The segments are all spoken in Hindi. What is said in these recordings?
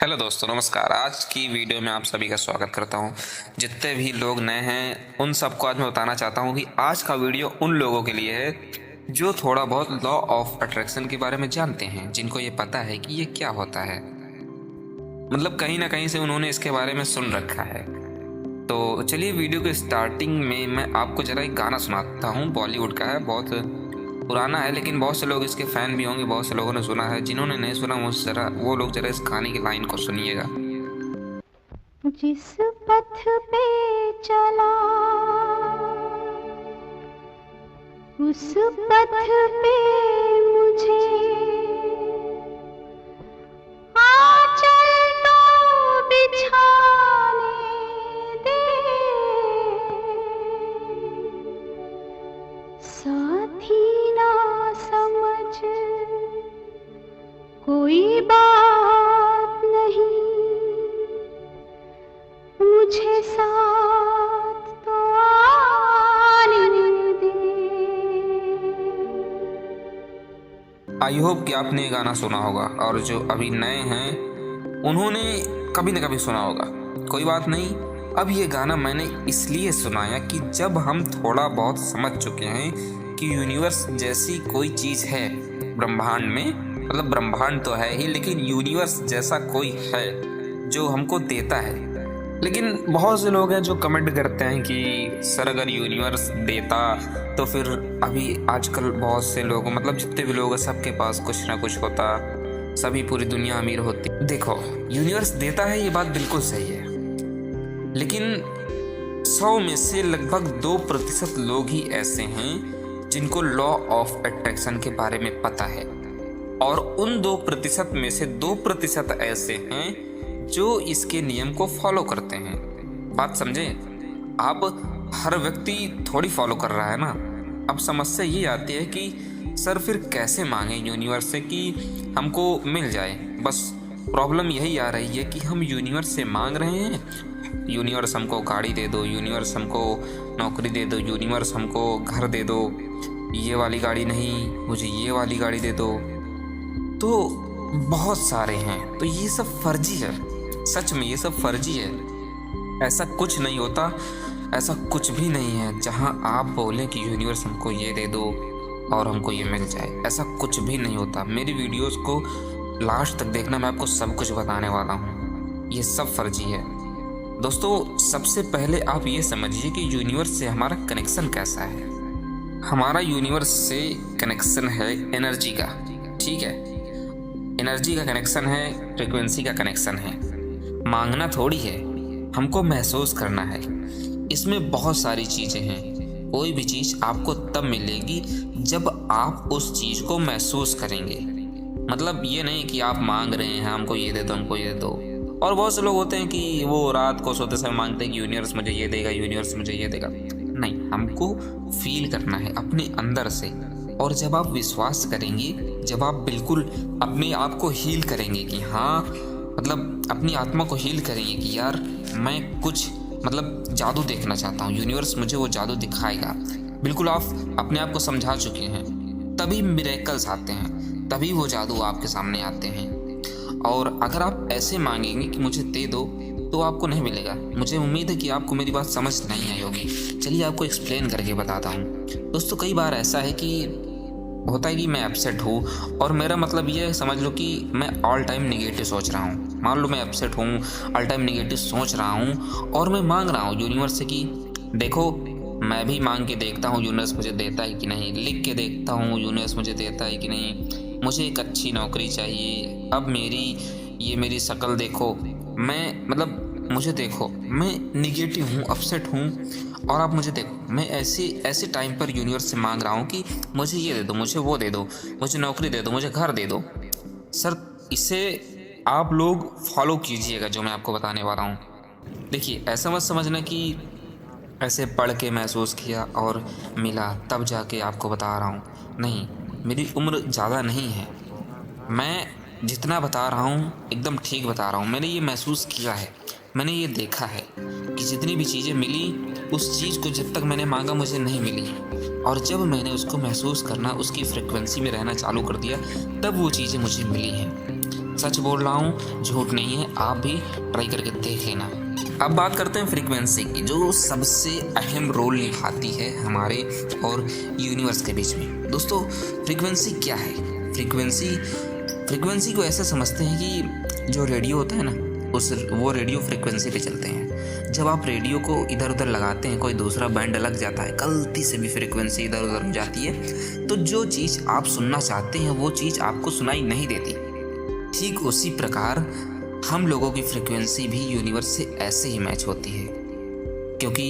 हेलो दोस्तों, नमस्कार। आज की वीडियो में आप सभी का स्वागत करता हूं। जितने भी लोग नए हैं उन सबको आज मैं बताना चाहता हूं कि आज का वीडियो उन लोगों के लिए है जो थोड़ा बहुत लॉ ऑफ अट्रैक्शन के बारे में जानते हैं, जिनको ये पता है कि ये क्या होता है। मतलब कहीं ना कहीं से उन्होंने इसके बारे में सुन रखा है। तो चलिए वीडियो के स्टार्टिंग में मैं आपको जरा एक गाना सुनाता हूँ। बॉलीवुड का है, बहुत पुराना है, लेकिन बहुत से लोग इसके फैन भी होंगे, बहुत से लोगों ने सुना है। जिन्होंने नहीं सुना वो लोग जरा इस गाने की लाइन को सुनिएगा। जिस पथ पे चला उस पथ पे मुझे आंचल तो बिछाने दे, साथी ना समझ कोई बात नहीं, मुझे साथ तो आने दे। आई होप कि आपने ये गाना सुना होगा, और जो अभी नए हैं उन्होंने कभी न कभी सुना होगा। कोई बात नहीं, अब ये गाना मैंने इसलिए सुनाया कि जब हम थोड़ा बहुत समझ चुके हैं कि यूनिवर्स जैसी कोई चीज़ है ब्रह्मांड में, मतलब ब्रह्मांड तो है ही, लेकिन यूनिवर्स जैसा कोई है जो हमको देता है। लेकिन बहुत से लोग हैं जो कमेंट करते हैं कि सर अगर यूनिवर्स देता तो फिर अभी आजकल बहुत से लोग, मतलब जितने भी लोग हैं सबके पास कुछ ना कुछ होता, सभी पूरी दुनिया अमीर होती। देखो, यूनिवर्स देता है, ये बात बिल्कुल सही है, लेकिन 100 में से लगभग 2% लोग ही ऐसे हैं जिनको लॉ ऑफ अट्रैक्शन के बारे में पता है, और उन 2% में से 2% ऐसे हैं जो इसके नियम को फॉलो करते हैं। बात समझे आप? हर व्यक्ति थोड़ी फॉलो कर रहा है ना। अब समस्या ये आती है कि सर फिर कैसे मांगे यूनिवर्स से कि हमको मिल जाए। बस प्रॉब्लम यही आ रही है कि हम यूनिवर्स से मांग रहे हैं, यूनिवर्स हमको गाड़ी दे दो, यूनिवर्स हमको नौकरी दे दो, यूनिवर्स हमको घर दे दो, ये वाली गाड़ी नहीं मुझे ये वाली गाड़ी दे दो। तो बहुत सारे हैं, तो ये सब फर्जी है। सच में ये सब फर्जी है। ऐसा कुछ नहीं होता, ऐसा कुछ भी नहीं है जहां आप बोलें कि यूनिवर्स हमको ये दे दो और हमको ये मिल जाए। ऐसा कुछ भी नहीं होता। मेरी वीडियोस को लास्ट तक देखना, मैं आपको सब कुछ बताने वाला हूँ। ये सब फर्जी है। दोस्तों, सबसे पहले आप ये समझिए कि यूनिवर्स से हमारा कनेक्शन कैसा है। हमारा यूनिवर्स से कनेक्शन है एनर्जी का, ठीक है? एनर्जी का कनेक्शन है, फ्रिक्वेंसी का कनेक्शन है। मांगना थोड़ी है, हमको महसूस करना है। इसमें बहुत सारी चीज़ें हैं। कोई भी चीज़ आपको तब मिलेगी जब आप उस चीज़ को महसूस करेंगे। मतलब ये नहीं कि आप मांग रहे हैं हमको ये दे दो, हमको ये दे दो। और बहुत से लोग होते हैं कि वो रात को सोते समय मांगते हैं कि यूनिवर्स मुझे ये देगा, यूनिवर्स मुझे ये देगा। नहीं, हमको फील करना है अपने अंदर से। और जब आप विश्वास करेंगे, जब आप बिल्कुल अपने आप को हील करेंगे कि हाँ, मतलब अपनी आत्मा को हील करेंगे कि यार मैं कुछ मतलब जादू देखना चाहता हूँ, यूनिवर्स मुझे वो जादू दिखाएगा, बिल्कुल आप अपने आप को समझा चुके हैं, तभी मिरेकल्स आते हैं, तभी वो जादू आपके सामने आते हैं। और अगर आप ऐसे मांगेंगे कि मुझे दे दो, तो आपको नहीं मिलेगा। मुझे उम्मीद है कि आपको मेरी बात समझ नहीं आई होगी। चलिए आपको एक्सप्लेन करके बताता हूँ। दोस्तों, कई बार ऐसा है कि होता है कि मैं अपसेट हूँ, और मेरा मतलब ये समझ लो कि मैं ऑल टाइम नेगेटिव सोच रहा हूँ। मान लो मैं अपसेट हूँ, ऑल टाइम नेगेटिव सोच रहा हूँ, और मैं मांग रहा हूँ यूनिवर्स से कि देखो, मैं भी मांग के देखता हूँ यूनिवर्स मुझे देता है कि नहीं, लिख के देखता हूँ यूनिवर्स मुझे देता है कि नहीं, मुझे एक अच्छी नौकरी चाहिए, अब मेरी शक्ल देखो, मैं मतलब मुझे देखो, मैं निगेटिव हूँ, अपसेट हूँ, और आप मुझे देखो, मैं ऐसे टाइम पर यूनिवर्स से मांग रहा हूँ कि मुझे ये दे दो, मुझे वो दे दो, मुझे नौकरी दे दो, मुझे घर दे दो। सर, इसे आप लोग फॉलो कीजिएगा जो मैं आपको बताने वाला हूँ। देखिए, ऐसा मत समझना कि ऐसे पढ़ के महसूस किया और मिला तब जाके आपको बता रहा हूँ। नहीं, मेरी उम्र ज़्यादा नहीं है, मैं जितना बता रहा हूँ एकदम ठीक बता रहा हूँ। मैंने ये महसूस किया है, मैंने ये देखा है कि जितनी भी चीज़ें मिली, उस चीज़ को जब तक मैंने मांगा मुझे नहीं मिली, और जब मैंने उसको महसूस करना, उसकी फ्रिक्वेंसी में रहना चालू कर दिया, तब वो चीज़ें मुझे मिली हैं। सच बोल रहा हूँ, झूठ नहीं है। आप भी ट्राई करके देख लेना। अब बात करते हैं फ्रीक्वेंसी की, जो सबसे अहम रोल निभाती है हमारे और यूनिवर्स के बीच में। दोस्तों, फ्रीक्वेंसी क्या है? फ्रीक्वेंसी को ऐसे समझते हैं कि जो रेडियो होता है ना, वो रेडियो फ्रीक्वेंसी पे चलते हैं। जब आप रेडियो को इधर उधर लगाते हैं, कोई दूसरा बैंड लग जाता है, गलती से भी फ्रीक्वेंसी इधर उधर हो जाती है, तो जो चीज़ आप सुनना चाहते हैं वो चीज़ आपको सुनाई नहीं देती। ठीक उसी प्रकार हम लोगों की फ्रीक्वेंसी भी यूनिवर्स से ऐसे ही मैच होती है। क्योंकि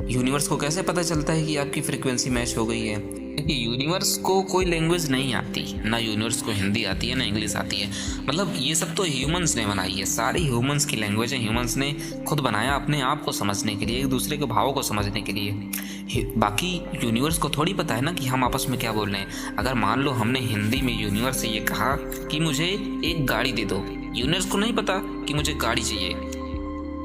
यूनिवर्स को कैसे पता चलता है कि आपकी फ्रीक्वेंसी मैच हो गई है? क्योंकि यूनिवर्स को कोई लैंग्वेज नहीं आती, ना यूनिवर्स को हिंदी आती है ना इंग्लिश आती है। मतलब ये सब तो ह्यूमंस ने बनाई है, सारी ह्यूमंस की लैंग्वेज है। ह्यूमंस ने खुद बनाया अपने आप को समझने के लिए, एक दूसरे के भावों को समझने के लिए। बाकी यूनिवर्स को थोड़ी पता है ना कि हम आपस में क्या बोल रहे हैं। अगर मान लो हमने हिंदी में यूनिवर्स से ये कहा कि मुझे एक गाड़ी दे दो, यूनिवर्स को नहीं पता कि मुझे गाड़ी चाहिए,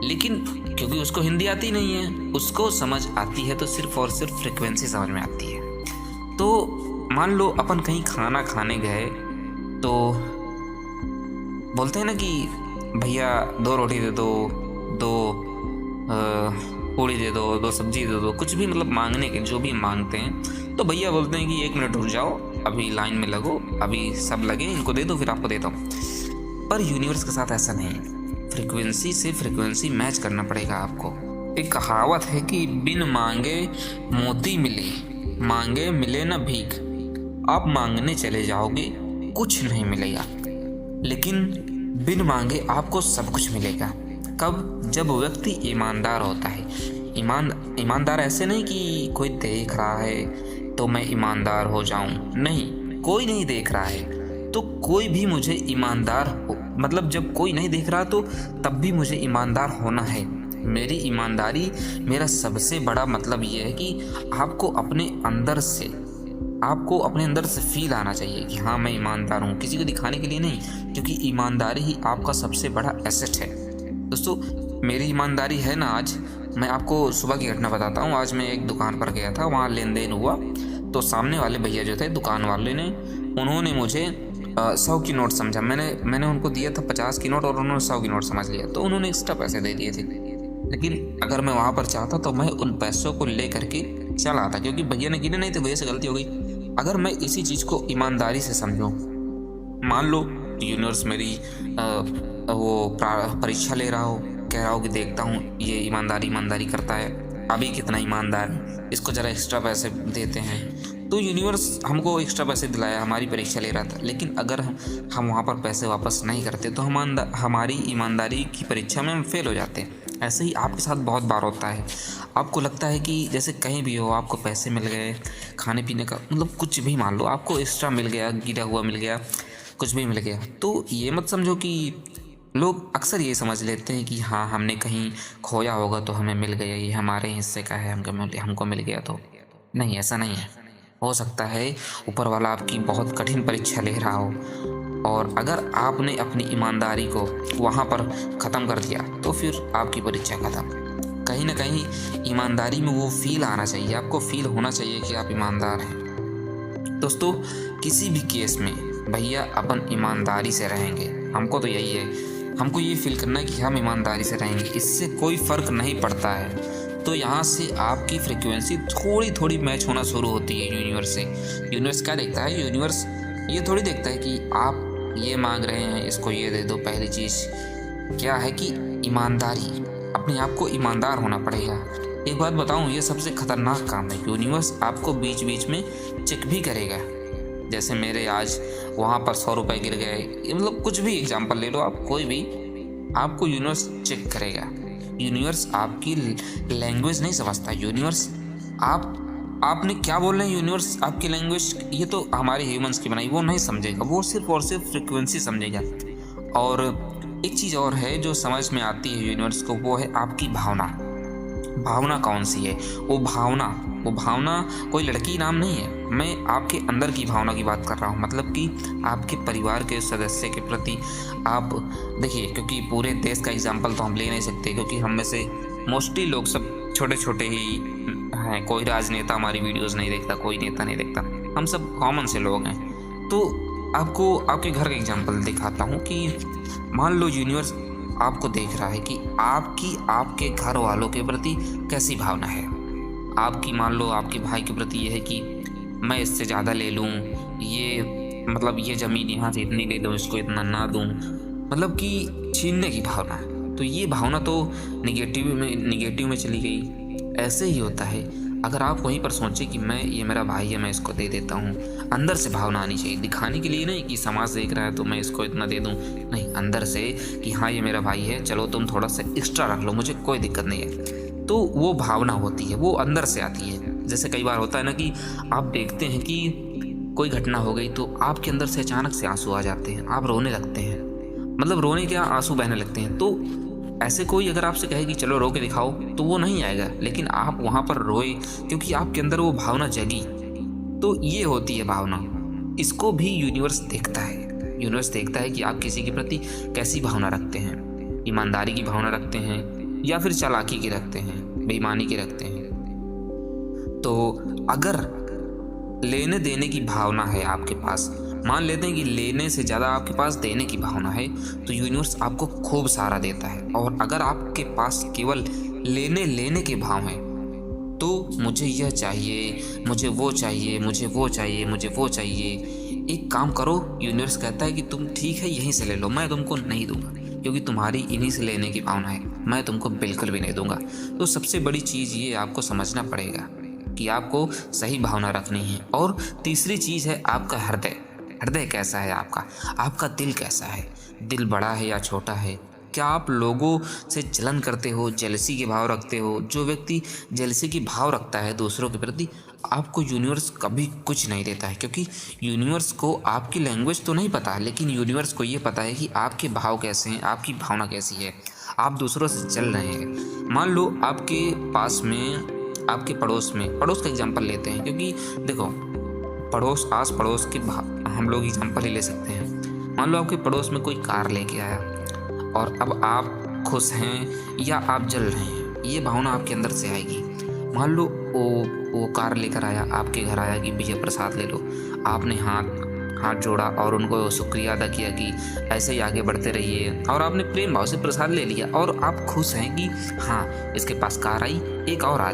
लेकिन क्योंकि उसको हिंदी आती नहीं है, उसको समझ आती है तो सिर्फ और सिर्फ फ्रीक्वेंसी समझ में आती है। तो मान लो अपन कहीं खाना खाने गए तो बोलते हैं ना कि भैया 2 रोटी दे दो, 2 पूड़ी दे दो, 2 सब्जी दे दो, कुछ भी मतलब मांगने के जो भी मांगते हैं, तो भैया बोलते हैं कि 1 मिनट रुक जाओ, अभी लाइन में लगो, अभी सब लगे, इनको दे दो फिर आपको देता हूँ। पर यूनिवर्स के साथ ऐसा नहीं है। फ्रीक्वेंसी से फ्रीक्वेंसी मैच करना पड़ेगा आपको। एक कहावत है कि बिन मांगे मोती मिले, मांगे मिले ना भीख। आप मांगने चले जाओगे, कुछ नहीं मिलेगा, लेकिन बिन मांगे आपको सब कुछ मिलेगा। कब? जब व्यक्ति ईमानदार होता है। ईमानदार ऐसे नहीं कि कोई देख रहा है तो मैं ईमानदार हो जाऊं, नहीं, कोई नहीं देख रहा है तो कोई भी मुझे ईमानदार हो, मतलब जब कोई नहीं देख रहा तो तब भी मुझे ईमानदार होना है। मेरी ईमानदारी, मेरा सबसे बड़ा मतलब ये है कि आपको अपने अंदर से फील आना चाहिए कि हाँ मैं ईमानदार हूँ, किसी को दिखाने के लिए नहीं, क्योंकि ईमानदारी ही आपका सबसे बड़ा एसेट है। दोस्तों, मेरी ईमानदारी है ना। आज मैं आपको सुबह की घटना बताता हूँ। आज मैं एक दुकान पर गया था, वहाँ लेन देन हुआ, तो सामने वाले भैया जो थे दुकान वाले ने, उन्होंने मुझे 100 की नोट समझा। मैंने उनको दिया था 50 की नोट और उन्होंने 100 की नोट समझ लिया, तो उन्होंने एक्स्ट्रा पैसे दे दिए थे। लेकिन अगर मैं वहाँ पर चाहता तो मैं उन पैसों को ले करके चला आता, क्योंकि भैया ने गिने नहीं थे, भैया से गलती हो गई। अगर मैं इसी चीज़ को ईमानदारी से समझूं, मान लो यूनिवर्स मेरी वो परीक्षा ले रहा हो, कह रहा हो कि देखता हूँ ये ईमानदारी करता है, अभी कितना ईमानदार है, इसको ज़रा एक्स्ट्रा पैसे देते हैं। तो यूनिवर्स हमको एक्स्ट्रा पैसे दिलाया, हमारी परीक्षा ले रहा था, लेकिन अगर हम वहाँ पर पैसे वापस नहीं करते तो हमारी ईमानदारी की परीक्षा में हम फेल हो जाते हैं। ऐसे ही आपके साथ बहुत बार होता है। आपको लगता है कि जैसे कहीं भी हो, आपको पैसे मिल गए, खाने पीने का मतलब कुछ भी, मान लो आपको एक्स्ट्रा मिल गया, गिरा हुआ मिल गया, कुछ भी मिल गया, तो ये मत समझो कि लोग अक्सर ये समझ लेते हैं कि हाँ हमने कहीं खोया होगा तो हमें मिल गया, ये हमारे हिस्से का है, हमको मिल गया। तो नहीं, ऐसा नहीं है। हो सकता है ऊपर वाला आपकी बहुत कठिन परीक्षा ले रहा हो, और अगर आपने अपनी ईमानदारी को वहाँ पर ख़त्म कर दिया तो फिर आपकी परीक्षा ख़त्म। कहीं ना कहीं ईमानदारी में वो फील आना चाहिए, आपको फील होना चाहिए कि आप ईमानदार हैं। दोस्तों, किसी भी केस में भैया अपन ईमानदारी से रहेंगे, हमको तो यही है, हमको ये फील करना है कि हम ईमानदारी से रहेंगे, इससे कोई फ़र्क नहीं पड़ता है। तो यहाँ से आपकी फ्रीक्वेंसी थोड़ी थोड़ी मैच होना शुरू होती है यूनिवर्स से। यूनिवर्स क्या देखता है? यूनिवर्स ये थोड़ी देखता है कि आप ये मांग रहे हैं, इसको ये दे दो। पहली चीज़ क्या है कि ईमानदारी, अपने आप को ईमानदार होना पड़ेगा। एक बात बताऊं, ये सबसे खतरनाक काम है। यूनिवर्स आपको बीच बीच में चेक भी करेगा। जैसे मेरे आज वहाँ पर 100 रुपये गिर गए, मतलब कुछ भी एग्जाम्पल ले लो आप, कोई भी, आपको यूनिवर्स चेक करेगा। यूनिवर्स आपकी लैंग्वेज नहीं समझता। यूनिवर्स आपने क्या बोल रहे हैं, यूनिवर्स आपकी लैंग्वेज, ये तो हमारे ह्यूमंस की बनाई, वो नहीं समझेगा, वो सिर्फ और सिर्फ फ्रीक्वेंसी समझेगा। और एक चीज़ और है जो समझ में आती है यूनिवर्स को, वो है आपकी भावना। भावना कौन सी है? वो भावना कोई लड़की नाम नहीं है, मैं आपके अंदर की भावना की बात कर रहा हूँ। मतलब कि आपके परिवार के सदस्य के प्रति आप देखिए, क्योंकि पूरे देश का एग्जाम्पल तो हम ले नहीं सकते, क्योंकि हम में से मोस्टली लोग सब छोटे छोटे ही हैं। कोई राजनेता हमारी वीडियोस नहीं देखता, कोई नेता नहीं देखता, हम सब कॉमन से लोग हैं। तो आपको आपके घर का एग्जांपल दिखाता हूँ कि मान लो यूनिवर्स आपको देख रहा है कि आपकी आपके घर वालों के प्रति कैसी भावना है। आपकी मान लो आपके भाई के प्रति ये है कि मैं इससे ज़्यादा ले लूँ, ये मतलब ये ज़मीन यहाँ से इतनी ले लूँ, इसको इतना ना दूँ, मतलब कि छीनने की भावना है। तो ये भावना तो निगेटिव में चली गई। ऐसे ही होता है, अगर आप वहीं पर सोचें कि मैं ये मेरा भाई है, मैं इसको दे देता हूँ, अंदर से भावना आनी चाहिए, दिखाने के लिए नहीं कि समाज देख रहा है तो मैं इसको इतना दे दूँ, नहीं, अंदर से कि हाँ ये मेरा भाई है, चलो तुम थोड़ा सा एक्स्ट्रा रख लो, मुझे कोई दिक्कत नहीं है। तो वो भावना होती है, वो अंदर से आती है। जैसे कई बार होता है ना कि आप देखते हैं कि कोई घटना हो गई तो आपके अंदर से अचानक से आंसू आ जाते हैं, आप रोने लगते हैं, मतलब रोने क्या, आंसू बहने लगते हैं। तो ऐसे कोई अगर आपसे कहे कि चलो रो के दिखाओ तो वो नहीं आएगा, लेकिन आप वहाँ पर रोए क्योंकि आपके अंदर वो भावना जगी। तो ये होती है भावना। इसको भी यूनिवर्स देखता है। यूनिवर्स देखता है कि आप किसी के प्रति कैसी भावना रखते हैं, ईमानदारी की भावना रखते हैं या फिर चालाकी की रखते हैं, बेईमानी की रखते हैं। तो अगर लेने देने की भावना है आपके पास, मान लेते हैं कि लेने से ज़्यादा आपके पास देने की भावना है, तो यूनिवर्स आपको खूब सारा देता है। और अगर आपके पास केवल लेने के भाव हैं, तो मुझे यह चाहिए, मुझे वो चाहिए, मुझे वो चाहिए, मुझे वो चाहिए, एक काम करो, यूनिवर्स कहता है कि तुम ठीक है यहीं से ले लो, मैं तुमको नहीं दूंगा क्योंकि तुम्हारी इन्हीं से लेने की भावना है, मैं तुमको बिल्कुल भी नहीं दूंगा। तो सबसे बड़ी चीज़ ये आपको समझना पड़ेगा कि आपको सही भावना रखनी है। और तीसरी चीज़ है आपका हृदय। हृदय कैसा है आपका दिल कैसा है, दिल बड़ा है या छोटा है, क्या आप लोगों से जलन करते हो, जेलसी के भाव रखते हो। जो व्यक्ति जेलसी की भाव रखता है दूसरों के प्रति, आपको यूनिवर्स कभी कुछ नहीं देता है, क्योंकि यूनिवर्स को आपकी लैंग्वेज तो नहीं पता, लेकिन यूनिवर्स को ये पता है कि आपके भाव कैसे हैं, आपकी भावना कैसी है, आप दूसरों से चल रहे हैं। मान लो आपके पास में, आपके पड़ोस का एग्जांपल लेते हैं, क्योंकि देखो पड़ोस, आस पड़ोस के हम लोग एग्जांपल ही ले सकते हैं। मान लो आपके पड़ोस में कोई कार लेके आया और अब आप खुश हैं या आप जल रहे हैं, ये भावना आपके अंदर से आएगी। मान लो वो कार लेकर आया, आपके घर आया कि भैया प्रसाद ले लो, आपने हाथ जोड़ा और उनको शुक्रिया अदा किया कि ऐसे ही आगे बढ़ते रहिए, और आपने प्रेम भाव से प्रसाद ले लिया और आप खुश हैं कि हाँ इसके पास कार आई, एक और आ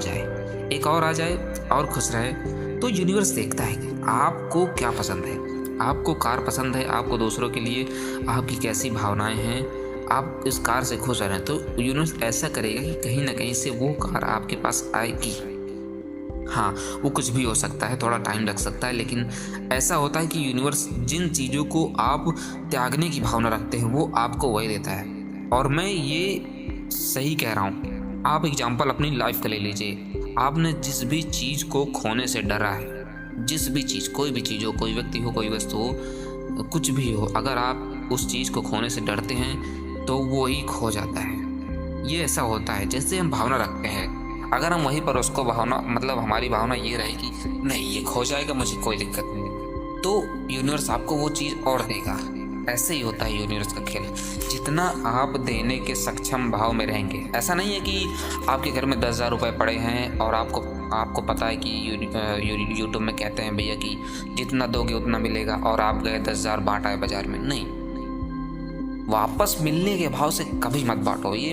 जाए और खुश रहे। तो यूनिवर्स देखता है कि आपको क्या पसंद है, आपको कार पसंद है, आपको दूसरों के लिए आपकी कैसी भावनाएं हैं, आप इस कार से खुश रहें, तो यूनिवर्स ऐसा करेगा कि कहीं ना कहीं से वो कार आपके पास आएगी। हाँ, वो कुछ भी हो सकता है, थोड़ा टाइम लग सकता है, लेकिन ऐसा होता है कि यूनिवर्स जिन चीज़ों को आप त्यागने की भावना रखते हैं वो आपको वही देता है। और मैं ये सही कह रहा हूँ। आप एग्जाम्पल अपनी लाइफ का ले लीजिए। आपने जिस भी चीज़ को खोने से डरा है, जिस भी चीज़, कोई भी चीज़ हो, कोई व्यक्ति हो, कोई वस्तु हो, कुछ भी हो, अगर आप उस चीज़ को खोने से डरते हैं तो वो ही खो जाता है। ये ऐसा होता है जैसे हम भावना रखते हैं, अगर हम वहीं पर उसको भावना, मतलब हमारी भावना ये रहे कि नहीं ये खो जाएगा, मुझे कोई दिक्कत नहीं, तो यूनिवर्स आपको वो चीज़ और देगा। ऐसे ही होता है यूनिवर्स का खेल। जितना आप देने के सक्षम भाव में रहेंगे, ऐसा नहीं है कि आपके घर में 10,000 रुपये पड़े हैं और आपको पता है कि यूट्यूब में कहते हैं भैया कि जितना दोगे उतना मिलेगा, और आप गए 10,000 बांट आए बाजार में। नहीं, वापस मिलने के भाव से कभी मत बांटो। ये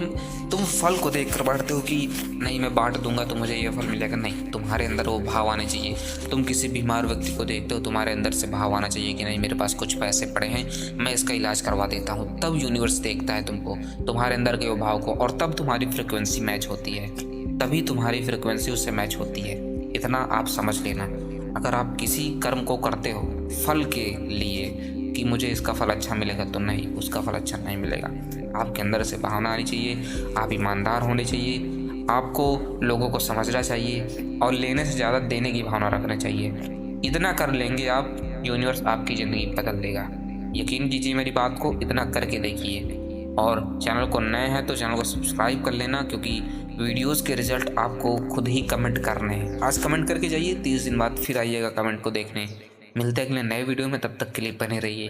तुम फल को देख कर बांटते हो कि नहीं मैं बांट दूंगा तो मुझे ये फल मिलेगा, नहीं, तुम्हारे अंदर वो भाव आने चाहिए। तुम किसी बीमार व्यक्ति को देखते हो, तुम्हारे अंदर से भाव आना चाहिए कि नहीं मेरे पास कुछ पैसे पड़े हैं, मैं इसका इलाज करवा देता हूँ। तब यूनिवर्स देखता है तुमको, तुम्हारे अंदर के वो भाव को, और तब तुम्हारी फ्रिक्वेंसी मैच होती है, तभी तुम्हारी फ्रिक्वेंसी उससे मैच होती है। इतना आप समझ लेना। अगर आप किसी कर्म को करते हो फल के लिए कि मुझे इसका फल अच्छा मिलेगा, तो नहीं, उसका फल अच्छा नहीं मिलेगा। आपके अंदर से भावना आनी चाहिए, आप ईमानदार होने चाहिए, आपको लोगों को समझना चाहिए और लेने से ज़्यादा देने की भावना रखना चाहिए। इतना कर लेंगे आप, यूनिवर्स आपकी ज़िंदगी बदल देगा। यकीन कीजिए मेरी बात को, इतना करके देखिए। और चैनल को नए हैं तो चैनल को सब्सक्राइब कर लेना, क्योंकि वीडियोस के रिजल्ट आपको खुद ही कमेंट करने हैं। आज कमेंट करके जाइए, 30 दिन बाद फिर आइएगा कमेंट को देखने। मिलते हैं अगले नए वीडियो में, तब तक के लिए बने रहिए।